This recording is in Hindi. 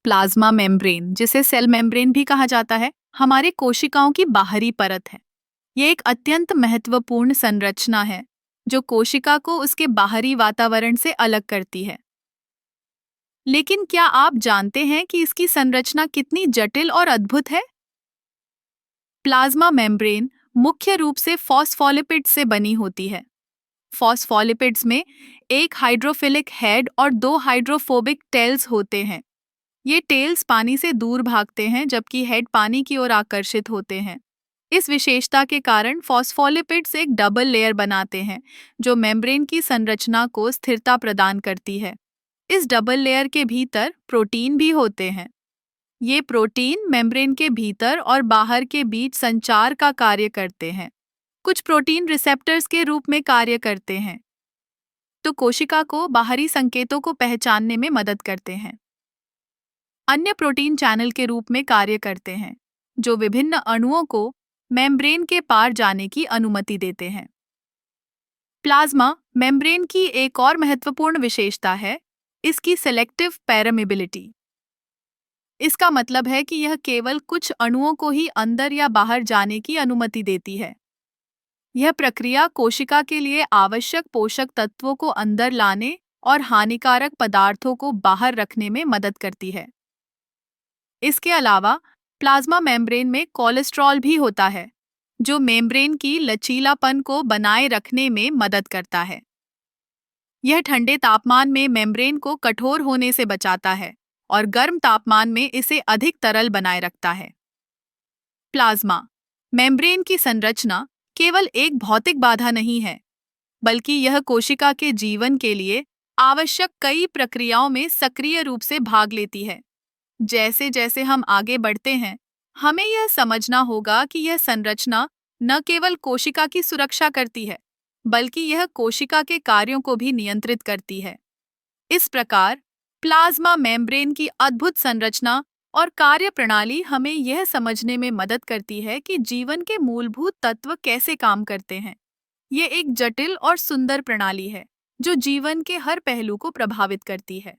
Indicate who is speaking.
Speaker 1: प्लाज्मा मेम्ब्रेन, जिसे सेल मेम्ब्रेन भी कहा जाता है, हमारे कोशिकाओं की बाहरी परत है। ये एक अत्यंत महत्वपूर्ण संरचना है जो कोशिका को उसके बाहरी वातावरण से अलग करती है। लेकिन क्या आप जानते हैं कि इसकी संरचना कितनी जटिल और अद्भुत है? प्लाज्मा मेम्ब्रेन मुख्य रूप से फॉस्फोलिपिड्स से बनी होती है। फॉस्फोलिपिड्स में एक हाइड्रोफिलिक हेड और दो हाइड्रोफोबिक टेल्स होते हैं। ये टेल्स पानी से दूर भागते हैं जबकि हेड पानी की ओर आकर्षित होते हैं। इस विशेषता के कारण फॉस्फोलिपिड्स एक डबल लेयर बनाते हैं जो मेम्ब्रेन की संरचना को स्थिरता प्रदान करती है। इस डबल लेयर के भीतर प्रोटीन भी होते हैं। ये प्रोटीन मेम्ब्रेन के भीतर और बाहर के बीच संचार का कार्य करते हैं। कुछ प्रोटीन रिसेप्टर्स के रूप में कार्य करते हैं, तो कोशिका को बाहरी संकेतों को पहचानने में मदद करते हैं। अन्य प्रोटीन चैनल के रूप में कार्य करते हैं, जो विभिन्न अणुओं को मेम्ब्रेन के पार जाने की अनुमति देते हैं। प्लाज्मा मेम्ब्रेन की एक और महत्वपूर्ण विशेषता है इसकी सेलेक्टिव पेरमेबिलिटी। इसका मतलब है कि यह केवल कुछ अणुओं को ही अंदर या बाहर जाने की अनुमति देती है। यह प्रक्रिया कोशिका के लिए आवश्यक पोषक तत्वों को अंदर लाने और हानिकारक पदार्थों को बाहर रखने में मदद करती है। इसके अलावा प्लाज्मा मेम्ब्रेन में कोलेस्ट्रॉल भी होता है, जो मेम्ब्रेन की लचीलापन को बनाए रखने में मदद करता है। यह ठंडे तापमान में मेम्ब्रेन को कठोर होने से बचाता है और गर्म तापमान में इसे अधिक तरल बनाए रखता है। प्लाज्मा मेम्ब्रेन की संरचना केवल एक भौतिक बाधा नहीं है, बल्कि यह कोशिका के जीवन के लिए आवश्यक कई प्रक्रियाओं में सक्रिय रूप से भाग लेती है। जैसे जैसे हम आगे बढ़ते हैं, हमें यह समझना होगा कि यह संरचना न केवल कोशिका की सुरक्षा करती है, बल्कि यह कोशिका के कार्यों को भी नियंत्रित करती है। इस प्रकार प्लाज्मा मेम्ब्रेन की अद्भुत संरचना और कार्यप्रणाली हमें यह समझने में मदद करती है कि जीवन के मूलभूत तत्व कैसे काम करते हैं। ये एक जटिल और सुंदर प्रणाली है जो जीवन के हर पहलू को प्रभावित करती है।